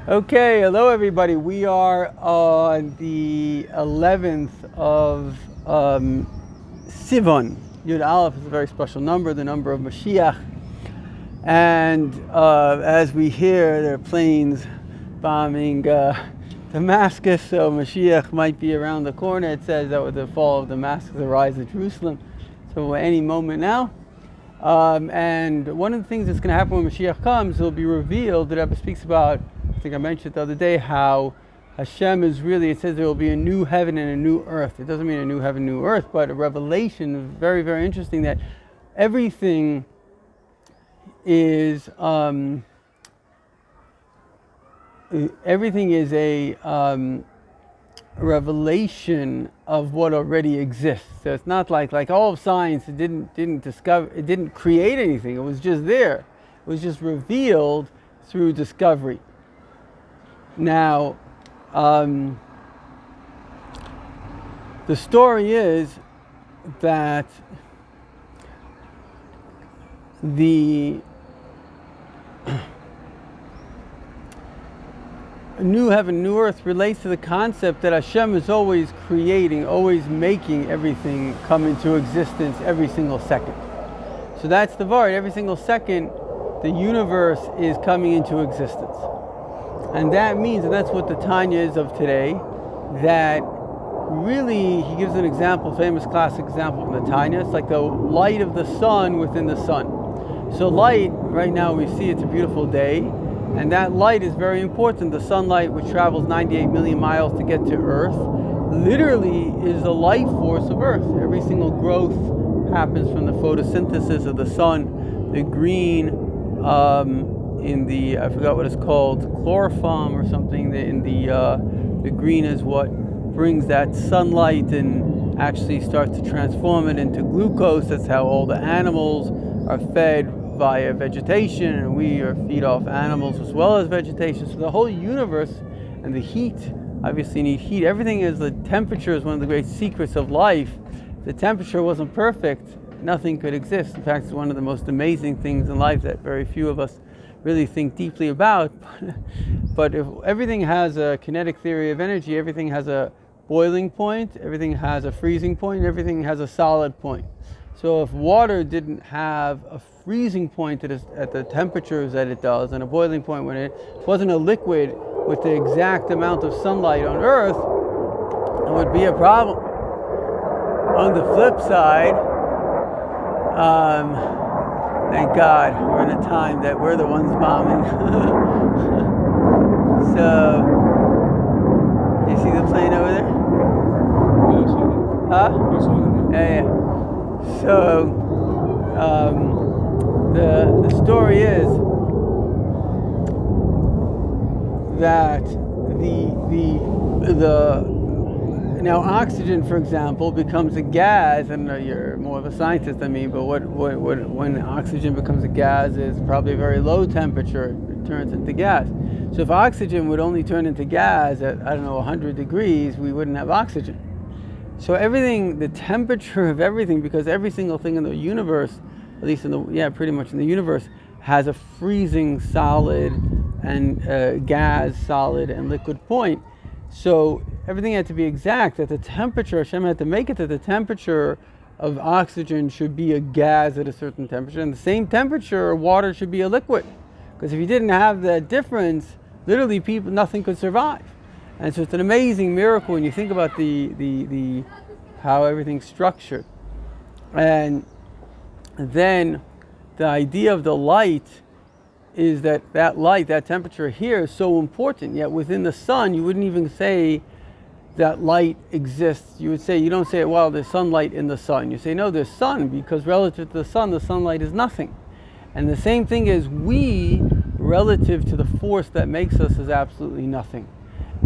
Okay, hello everybody. We are on the 11th of Sivan. Yud Aleph is a very special number, the number of Mashiach. And as we hear, there are planes bombing Damascus, so Mashiach might be around the corner. It says that with the fall of Damascus, the rise of Jerusalem. So any moment now. And one of the things that's going to happen when Mashiach comes, it will be revealed. The Rebbe speaks about, I think I mentioned the other day, how Hashem is really, it says there will be a new heaven and a new earth. It doesn't mean a new heaven, new earth, but a revelation, very, very interesting, that everything is a revelation of what already exists. So it's not like all of science, it didn't create anything. It was just there. It was just revealed through discovery. Now, the story is that the new heaven, new earth relates to the concept that Hashem is always creating, always making everything come into existence every single second. So that's the Vart. Every single second, the universe is coming into existence. And that means, and that's what the Tanya is of today, that really, he gives an example, famous classic example from the Tanya. It's like the light of the sun within the sun. So light, right now we see it's a beautiful day, and that light is very important. The sunlight, which travels 98 million miles to get to Earth, literally is the life force of Earth. Every single growth happens from the photosynthesis of the sun. The green in the, I forgot what it's called, chlorophyll or something, the green is what brings that sunlight and actually starts to transform it into glucose. That's how all the animals are fed via vegetation, and we feed off animals as well as vegetation. So the whole universe, and the heat, obviously need heat. Everything is, the temperature is one of the great secrets of life. If the temperature wasn't perfect, nothing could exist. In fact, it's one of the most amazing things in life that very few of us really think deeply about. But if everything has a kinetic theory of energy, everything has a boiling point, everything has a freezing point, everything has a solid point. So if water didn't have a freezing point at the temperatures that it does, and a boiling point when it wasn't a liquid with the exact amount of sunlight on Earth, it would be a problem. On the flip side, thank God we're in a time that we're the ones bombing. So, do you see the plane over there? Huh? Yeah. So, the story is that now oxygen, for example, becomes a gas, and you're more of a scientist than me, but when oxygen becomes a gas is probably a very low temperature, it turns into gas. So if oxygen would only turn into gas at, 100 degrees, we wouldn't have oxygen. So everything, the temperature of everything, because every single thing in the universe, at least pretty much in the universe, has a freezing solid and gas, solid and liquid point. So everything had to be exact, that the temperature, Hashem had to make it that the temperature of oxygen should be a gas at a certain temperature, and the same temperature water should be a liquid. Because if you didn't have that difference, literally nothing could survive. And so it's an amazing miracle when you think about the how everything's structured. And then the idea of the light is that light, that temperature here is so important. Yet within the sun, you wouldn't even say that light exists. You would say, you don't say, well, there's sunlight in the sun. You say, no, there's sun, because relative to the sunlight is nothing. And the same thing is we, relative to the force that makes us, is absolutely nothing.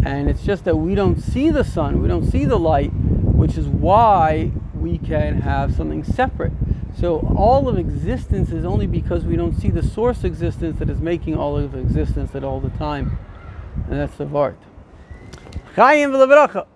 And it's just that we don't see the sun, we don't see the light, which is why we can have something separate. So all of existence is only because we don't see the source existence that is making all of existence at all the time. And that's the Vart. Chayim v'lebracha.